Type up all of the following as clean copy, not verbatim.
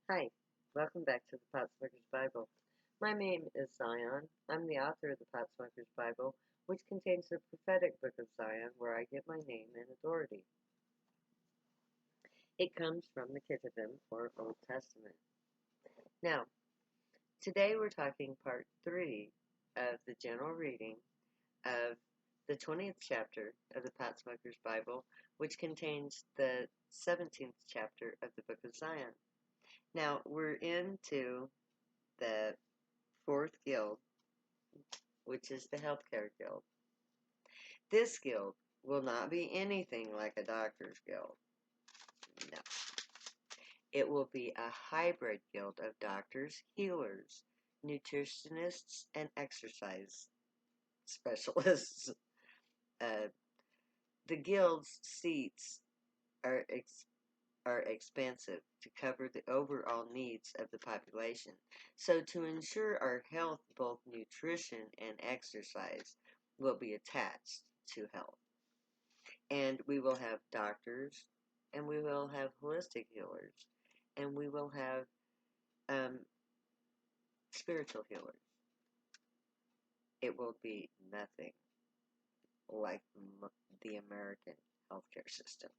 Hi, welcome back to the Potsmoker's Bible. My name is Zion. I'm the author of the Potsmoker's Bible, which contains the prophetic book of Zion, where I get my name and authority. It comes from the Ketuvim, or Old Testament. Now, today we're talking part 3 of the general reading of the 20th chapter of the Potsmoker's Bible, which contains the 17th chapter of the book of Zion. Now, we're into the fourth guild, which is the Healthcare Guild. This guild will not be anything like a doctor's guild. No. It will be a hybrid guild of doctors, healers, nutritionists, and exercise specialists. Uh, the guild's seats are expansive to cover the overall needs of the population. So to ensure our health, both nutrition and exercise will be attached to health. And we will have doctors, and we will have holistic healers, and we will have spiritual healers. It will be nothing like the American healthcare system,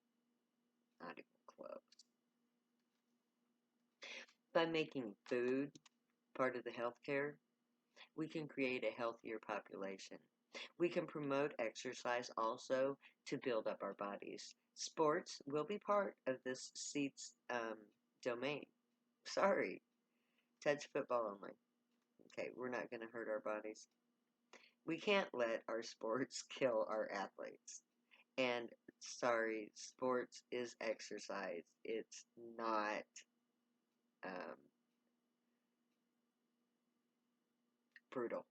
not even close. By making food part of the healthcare, we can create a healthier population. We can promote exercise also to build up our bodies. Sports will be part of this seat's domain. Sorry, touch football only. Okay, we're not going to hurt our bodies. We can't let our sports kill our athletes. And sorry, sports is exercise. It's not um, brutal.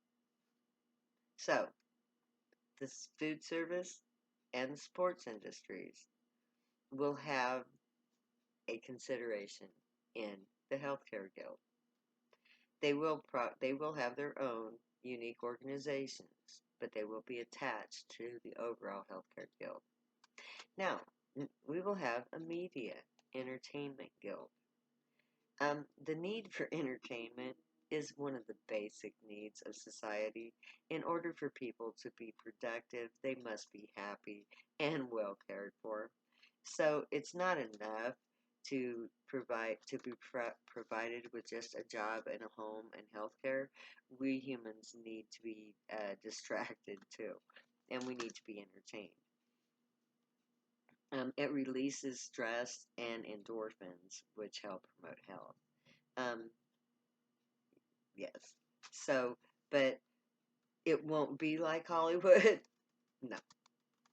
So, the food service and sports industries will have a consideration in the healthcare guild. They will have their own unique organizations, but they will be attached to the overall healthcare guild. Now, we will have a media entertainment guild. The need for entertainment is one of the basic needs of society. In order for people to be productive, they must be happy and well cared for. So it's not enough to be provided with just a job and a home and health care. We humans need to be distracted too, and we need to be entertained. It releases stress and endorphins, which help promote health. Um, yes. So, but it won't be like Hollywood, no,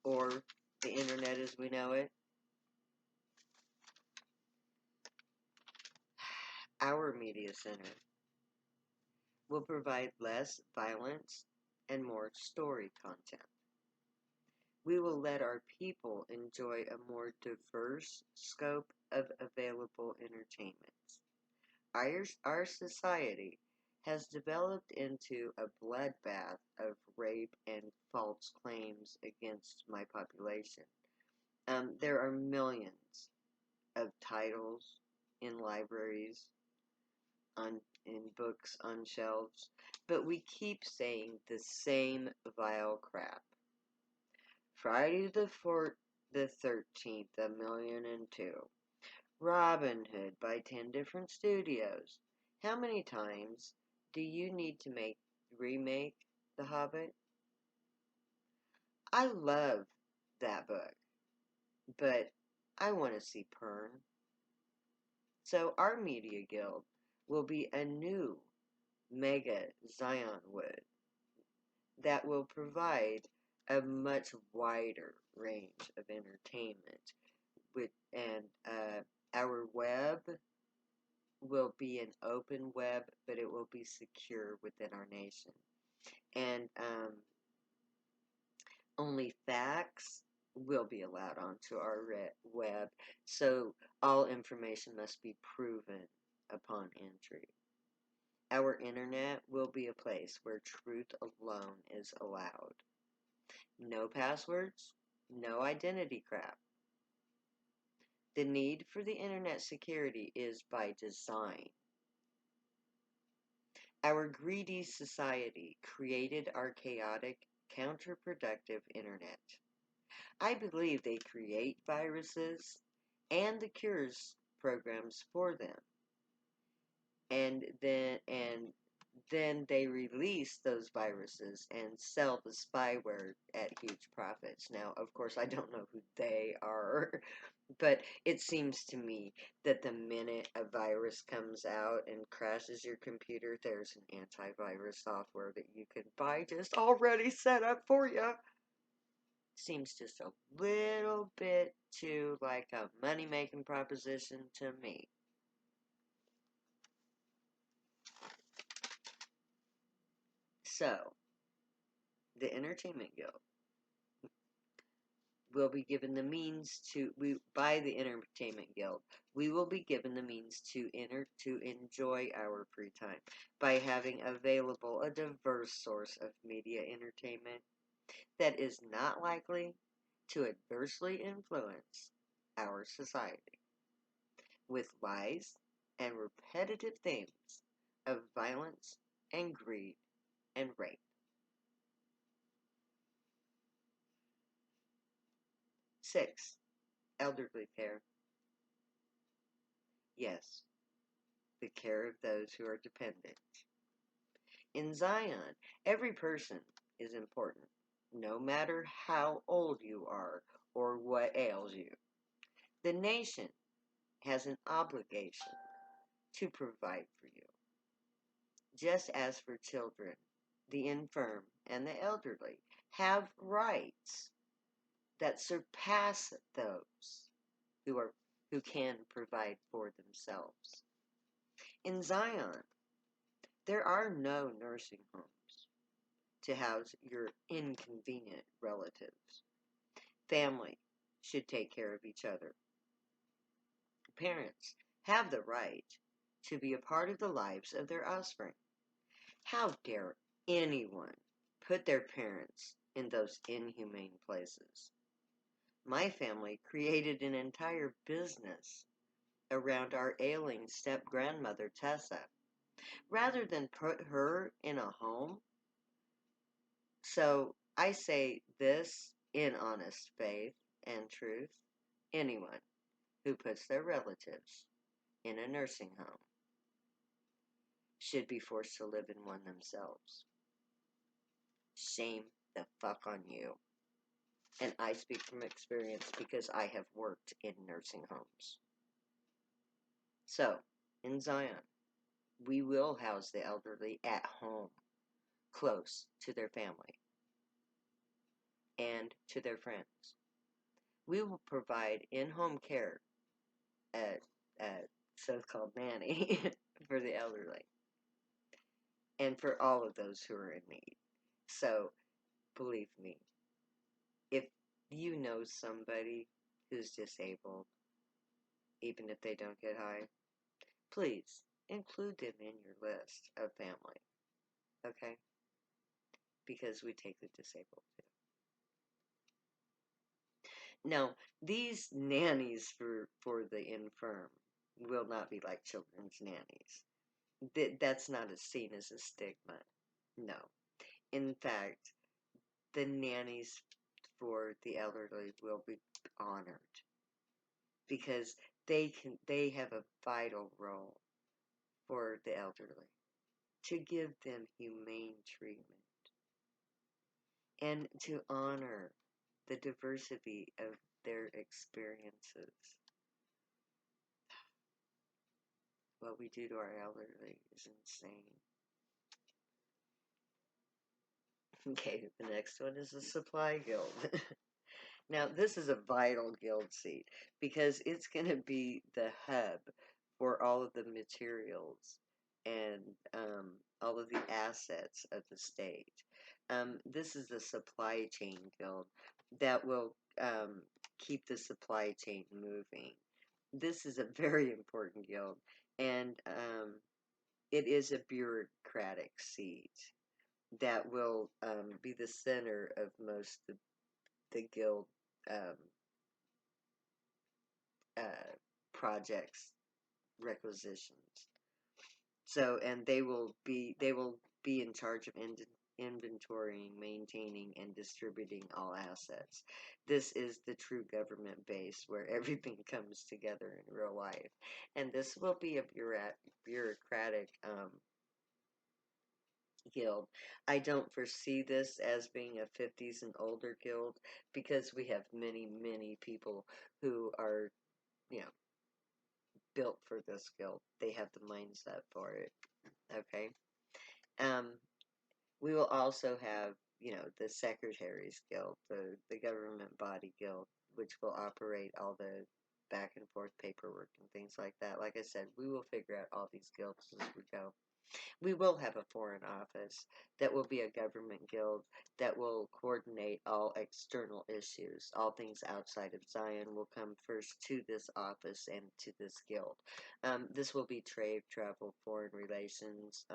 or the internet as we know it. Our media center will provide less violence and more story content. We will let our people enjoy a more diverse scope of available entertainments. Our society has developed into a bloodbath of rape and false claims against my population. There are millions of titles in libraries, in books on shelves, but we keep saying the same vile crap. Friday the 13th, a million and two. Robin Hood by 10 different studios. How many times do you need to remake The Hobbit? I love that book, but I want to see Pern. So our media guild will be a new mega Zionwood that will provide a much wider range of entertainment. Our web will be an open web, but it will be secure within our nation. And only facts will be allowed onto our web, so all information must be proven upon entry. Our internet will be a place where truth alone is allowed. No passwords, no identity crap. The need for the internet security is by design. Our greedy society created our chaotic, counterproductive internet. I believe they create viruses and the cures programs for them. And then they release those viruses and sell the spyware at huge profits. Now, of course, I don't know who they are, but it seems to me that the minute a virus comes out and crashes your computer, there's an antivirus software that you can buy just already set up for you. Seems just a little bit too like a money-making proposition to me. So, the Entertainment Guild will be given the means by the Entertainment Guild. We will be given the means to enjoy our free time by having available a diverse source of media entertainment that is not likely to adversely influence our society with lies and repetitive themes of violence and greed and rape. 6. Elderly care. Yes, the care of those who are dependent. In Zion, every person is important, no matter how old you are or what ails you. The nation has an obligation to provide for you, just as for children, the infirm, and the elderly have rights that surpass those who can provide for themselves. In Zion, there are no nursing homes to house your inconvenient relatives. Family should take care of each other. Parents have the right to be a part of the lives of their offspring. How dare anyone put their parents in those inhumane places? My family created an entire business around our ailing step-grandmother, Tessa, rather than put her in a home. So I say this in honest faith and truth. Anyone who puts their relatives in a nursing home should be forced to live in one themselves. Shame the fuck on you. And I speak from experience because I have worked in nursing homes. So, in Zion, we will house the elderly at home, close to their family and to their friends. We will provide in-home care at so-called nanny for the elderly and for all of those who are in need. So, believe me, if you know somebody who's disabled, even if they don't get high, please include them in your list of family, okay? Because we take the disabled too. Now, these nannies for the infirm will not be like children's nannies. That's not seen as a stigma. No. In fact, the nannies for the elderly will be honored because they have a vital role for the elderly to give them humane treatment and to honor the diversity of their experiences. What we do to our elderly is insane. Okay, the next one is the Supply Guild. Now, this is a vital guild seat because it's going to be the hub for all of the materials and all of the assets of the state. This is the Supply Chain Guild that will keep the supply chain moving. This is a very important guild, and it is a bureaucratic seat that will be the center of most of the guild projects requisitions. So, and they will be in charge of inventorying, maintaining, and distributing all assets. This is the true government base where everything comes together in real life, and this will be a bureaucratic guild. I don't foresee this as being a 50s and older guild because we have many, many people who are, you know, built for this guild. They have the mindset for it. Okay. Um, we will also have, the Secretaries Guild, the government body guild, which will operate all the back and forth paperwork and things like that. Like I said, we will figure out all these guilds as we go. We will have a foreign office that will be a government guild that will coordinate all external issues. All things outside of Zion will come first to this office and to this guild. This will be trade, travel, foreign relations,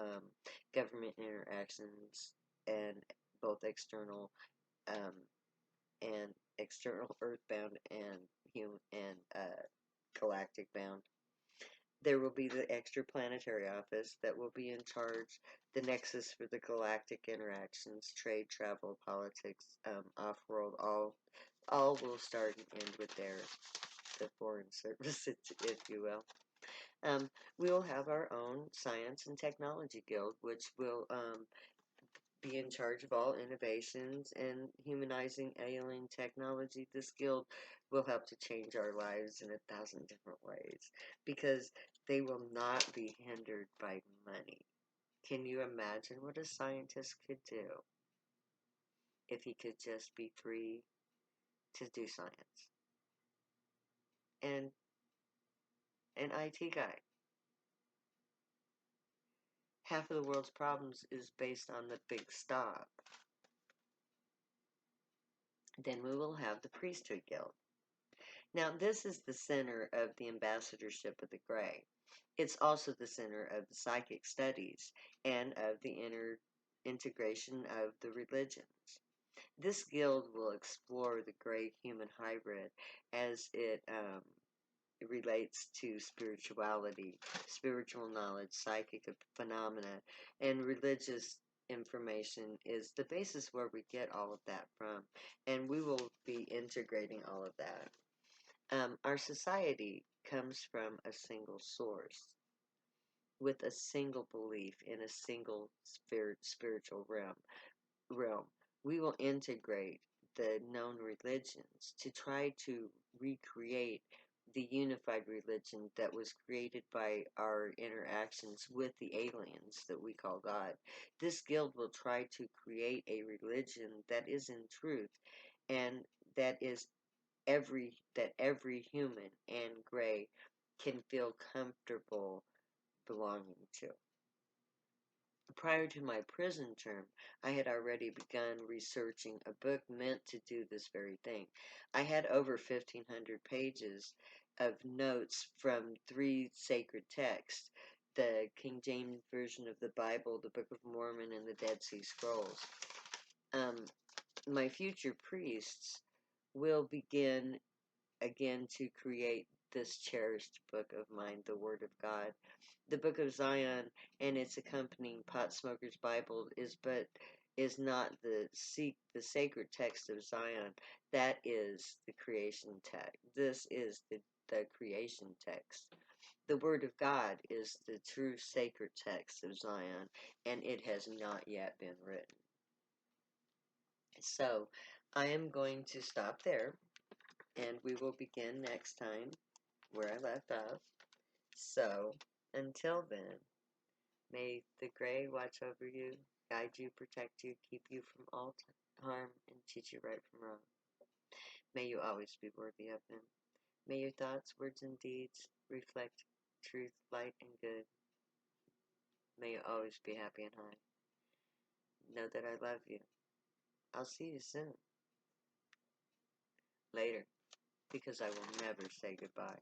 government interactions, and both um, external earthbound and human and galactic bound. There will be the extraplanetary office that will be in charge, the nexus for the galactic interactions, trade, travel, politics, off-world, all will start and end with the foreign service, if you will. We will have our own science and technology guild, which will be in charge of all innovations and humanizing alien technology. This guild will help to change our lives in 1,000 different ways because they will not be hindered by money. Can you imagine what a scientist could do if he could just be free to do science? And an IT guy. Half of the world's problems is based on the big stop. Then we will have the priesthood guild. Now, this is the center of the ambassadorship of the Grey. It's also the center of the psychic studies and of the integration of the religions. This guild will explore the Grey human hybrid as it relates to spirituality, spiritual knowledge, psychic phenomena, and religious information is the basis where we get all of that from, and we will be integrating all of that. Our society comes from a single source with a single belief in a single spiritual realm. We will integrate the known religions to try to recreate the unified religion that was created by our interactions with the aliens that we call God. This guild will try to create a religion that is in truth and that is every human and Grey can feel comfortable belonging to. Prior to my prison term, I had already begun researching a book meant to do this very thing. I had over 1,500 pages of notes from 3 sacred texts: the King James Version of the Bible, the Book of Mormon, and the Dead Sea Scrolls. My future priests will begin again to create this cherished book of mine, the Word of God. The Book of Zion and its accompanying Pot Smoker's Bible is not the sacred text of Zion. That is the creation text. This is the creation text. The Word of God is the true sacred text of Zion, and it has not yet been written. So, I am going to stop there, and we will begin next time where I left off. So, until then, may the Grey watch over you, guide you, protect you, keep you from all harm, and teach you right from wrong. May you always be worthy of Him. May your thoughts, words, and deeds reflect truth, light, and good. May you always be happy and high. Know that I love you. I'll see you soon. Later, because I will never say goodbye.